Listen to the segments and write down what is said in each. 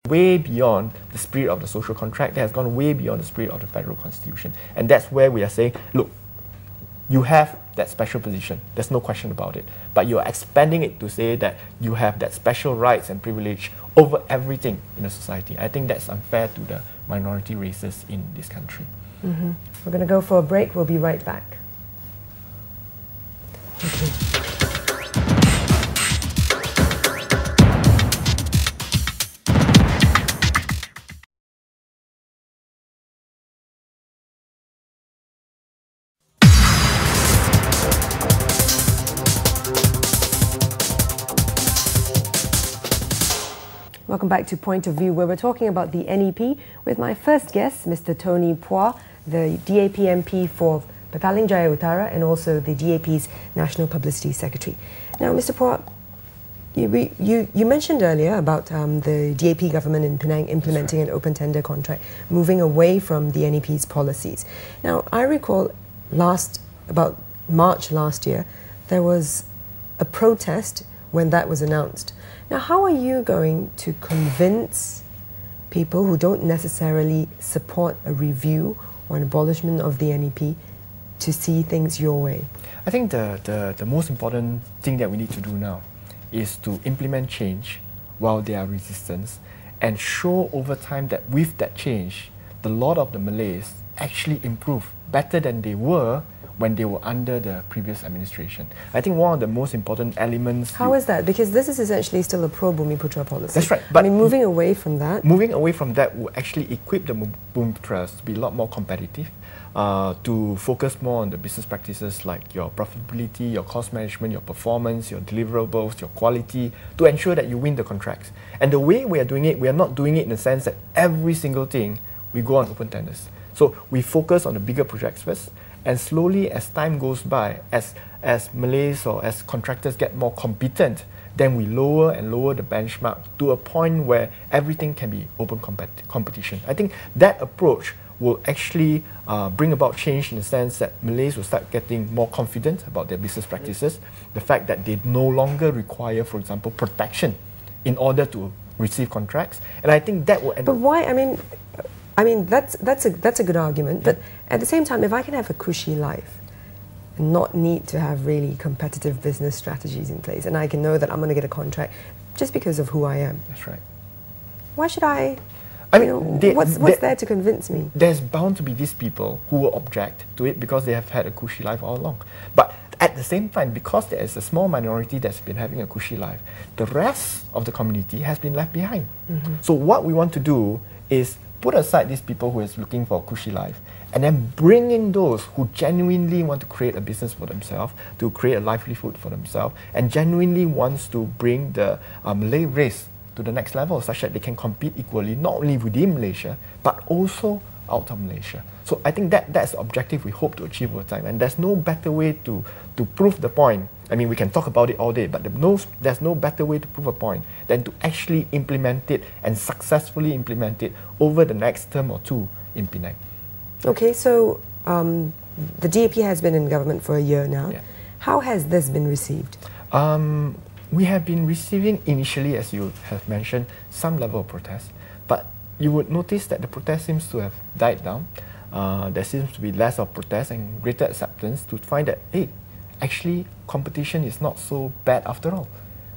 way beyond the spirit of the social contract, that has gone way beyond the spirit of the federal constitution. And that's where we are saying, look, you have that special position, there's no question about it, but you're expanding it to say that you have that special rights and privilege over everything in the society. I think that's unfair to the minority races in this country. Mm-hmm. We're going to go for a break. We'll be right back. Okay. Welcome back to Point of View, where we're talking about the NEP with my first guest, Mr. Tony Pua, the DAP MP for Petaling Jaya Utara and also the DAP's National Publicity Secretary. Now, Mr. Pua, you mentioned earlier about the DAP government in Penang implementing an open tender contract, moving away from the NEP's policies. Now, I recall about March last year, there was a protest when that was announced. Now, how are you going to convince people who don't necessarily support a review or an abolishment of the NEP to see things your way? I think the most important thing that we need to do now is to implement change while there are resistance and show over time that with that change, the lot of the Malays actually improve better than they were when they were under the previous administration. I think one of the most important elements... How is that? Because this is essentially still a pro-Bumiputra policy. That's right. But I mean, moving away from that... Moving away from that will actually equip the Bumiputras to be a lot more competitive, to focus more on the business practices like your profitability, your cost management, your performance, your deliverables, your quality, to ensure that you win the contracts. And the way we are doing it, we are not doing it in the sense that every single thing we go on open tenders. So we focus on the bigger projects first, and slowly as time goes by, as Malays or as contractors get more competent, then we lower and lower the benchmark to a point where everything can be open competition. I think that approach will actually bring about change in the sense that Malays will start getting more confident about their business practices, the fact that they no longer require, for example, protection in order to receive contracts. And I think that will end But why, I mean, that's a good argument, but at the same time, if I can have a cushy life and not need to have really competitive business strategies in place, and I can know that I'm going to get a contract just because of who I am. That's right. Why should I mean, what's there to convince me? There's bound to be these people who will object to it because they have had a cushy life all along. But at the same time, because there is a small minority that's been having a cushy life, the rest of the community has been left behind. Mm-hmm. So what we want to do is put aside these people who is looking for a cushy life and then bring in those who genuinely want to create a business for themselves, to create a livelihood for themselves, and genuinely wants to bring the Malay race to the next level such that they can compete equally, not only within Malaysia, but also out of Malaysia. So I think that's the objective we hope to achieve over time, and there's no better way to prove the point. I mean, we can talk about it all day, but there's no better way to prove a point than to actually implement it and successfully implement it over the next term or two in Penang. Okay, so the DAP has been in government for a year now. Yeah. How has this been received? We have been receiving initially, as you have mentioned, some level of protest, but you would notice that the protest seems to have died down. There seems to be less of protest and greater acceptance to find that, hey, actually competition is not so bad after all.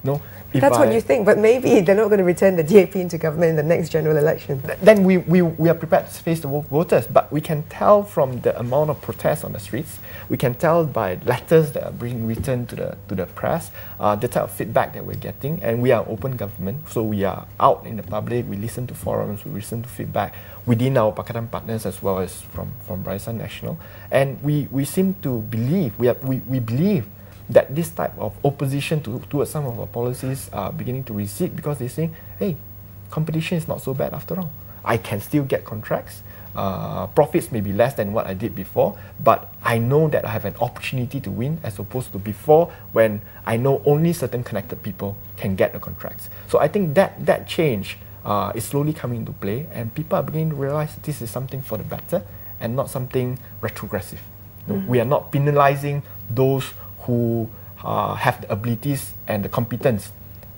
No, that's what you think, but maybe they're not going to return the DAP into government in the next general election. Then we are prepared to face the voters, but we can tell from the amount of protests on the streets, we can tell by letters that are being written to the press, the type of feedback that we're getting, and we are open government, so we are out in the public, we listen to forums, we listen to feedback within our Pakatan partners as well as from Barisan Nasional, and we seem to believe, we believe that this type of opposition towards some of our policies are beginning to recede because they're saying, hey, competition is not so bad after all. I can still get contracts. Profits may be less than what I did before, but I know that I have an opportunity to win as opposed to before when I know only certain connected people can get the contracts. So I think that change is slowly coming into play, and people are beginning to realize that this is something for the better and not something retrogressive. Mm-hmm. We are not penalizing those who have the abilities and the competence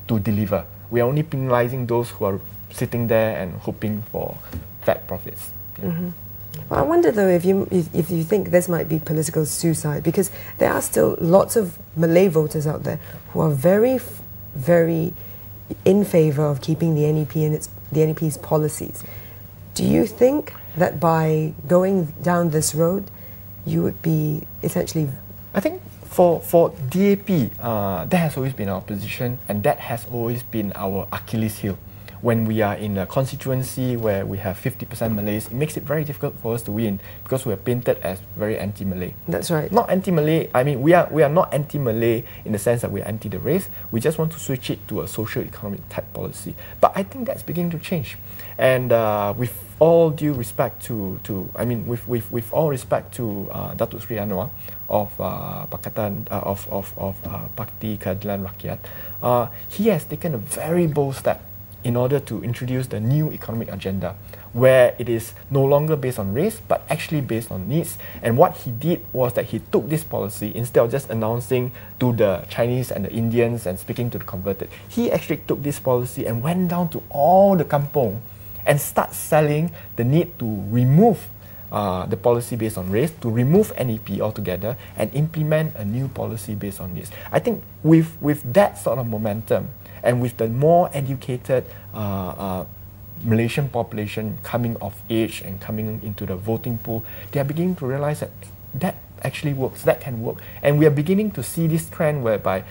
to deliver. We are only penalizing those who are sitting there and hoping for fat profits. Yeah. Well, I wonder though if you think this might be political suicide, because there are still lots of Malay voters out there who are very in favour of keeping the NEP and the NEP's policies. Do you think that by going down this road, you would be essentially? I think for DAP, that has always been our position, and that has always been our Achilles heel. When we are in a constituency where we have 50% Malays, it makes it very difficult for us to win because we are painted as very anti-Malay. That's right. Not anti-Malay. I mean, we are not anti-Malay in the sense that we are anti the race. We just want to switch it to a social-economic type policy. But I think that's beginning to change. And with all due respect with all respect to Datuk Sri Anwar of Pakatan of Parti Keadilan Rakyat, he has taken a very bold step in order to introduce the new economic agenda, where it is no longer based on race, but actually based on needs. And what he did was that he took this policy, instead of just announcing to the Chinese and the Indians and speaking to the converted, he actually took this policy and went down to all the kampong and start selling the need to remove the policy based on race, to remove NEP altogether and implement a new policy based on needs. I think with that sort of momentum, and with the more educated Malaysian population coming of age and coming into the voting pool, they are beginning to realize that that actually works, that can work. And we are beginning to see this trend whereby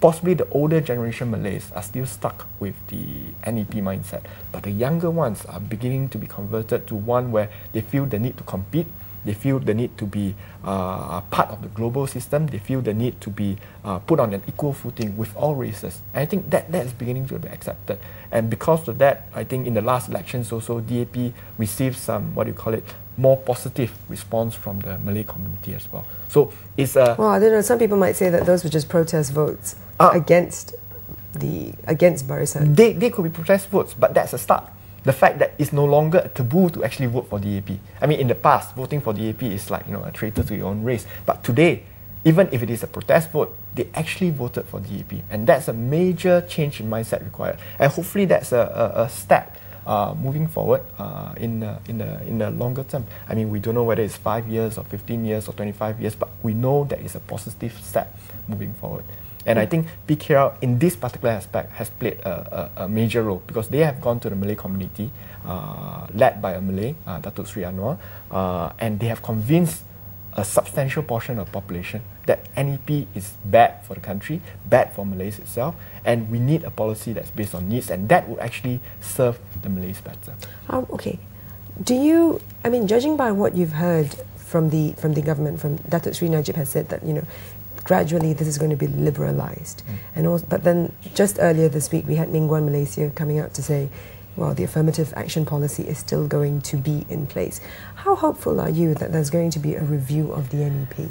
possibly the older generation Malays are still stuck with the NEP mindset, but the younger ones are beginning to be converted to one where they feel the need to compete. They feel the need to be part of the global system. They feel the need to be put on an equal footing with all races. And I think that is beginning to be accepted. And because of that, I think in the last elections also, DAP received some, more positive response from the Malay community as well. So it's a... Well, I don't know, some people might say that those were just protest votes against Barisan. They could be protest votes, but that's a start. The fact that it's no longer a taboo to actually vote for DAP. I mean, in the past, voting for DAP is like, a traitor to your own race. But today, even if it is a protest vote, they actually voted for DAP. And that's a major change in mindset required. And hopefully that's a step moving forward in the longer term. I mean, we don't know whether it's 5 years or 15 years or 25 years, but we know that it's a positive step moving forward. And I think PKR in this particular aspect has played a major role because they have gone to the Malay community, led by a Malay, Datuk Sri Anwar, and they have convinced a substantial portion of the population that NEP is bad for the country, bad for Malays itself, and we need a policy that's based on needs, and that would actually serve the Malays better. Okay. Judging by what you've heard from the government, from Datuk Sri Najib has said that, gradually this is going to be liberalised. And also, but then just earlier this week we had Mingguan Malaysia coming out to say, well, the affirmative action policy is still going to be in place. How hopeful are you that there's going to be a review of the NEP?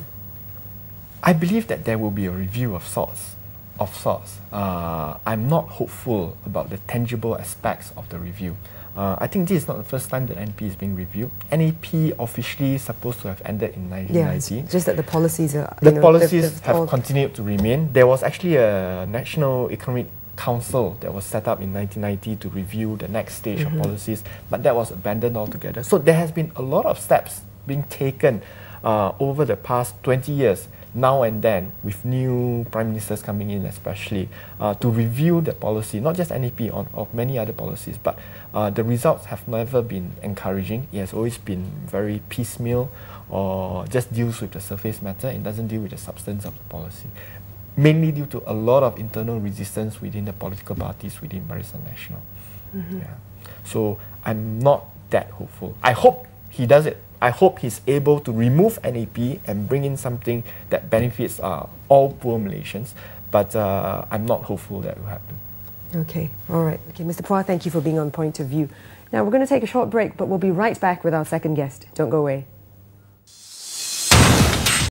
I believe that there will be a review of sorts. I'm not hopeful about the tangible aspects of the review. I think this is not the first time that NEP is being reviewed. NEP officially is supposed to have ended in 1990. Yeah, just that the policies are... The policies have continued to remain. There was actually a National Economic Council that was set up in 1990 to review the next stage of policies, but that was abandoned altogether. So there has been a lot of steps being taken over the past 20 years, now and then, with new prime ministers coming in especially, to review the policy, not just NEP, of many other policies, but the results have never been encouraging. It has always been very piecemeal or just deals with the surface matter. It doesn't deal with the substance of the policy, mainly due to a lot of internal resistance within the political parties within Barisan Nasional. Yeah. So I'm not that hopeful. I hope he does it. I hope he's able to remove NEP and bring in something that benefits all poor Malaysians, but I'm not hopeful that will happen. Okay, all right. Okay, Mr. Pua, thank you for being on Point of View. Now we're going to take a short break, but we'll be right back with our second guest. Don't go away.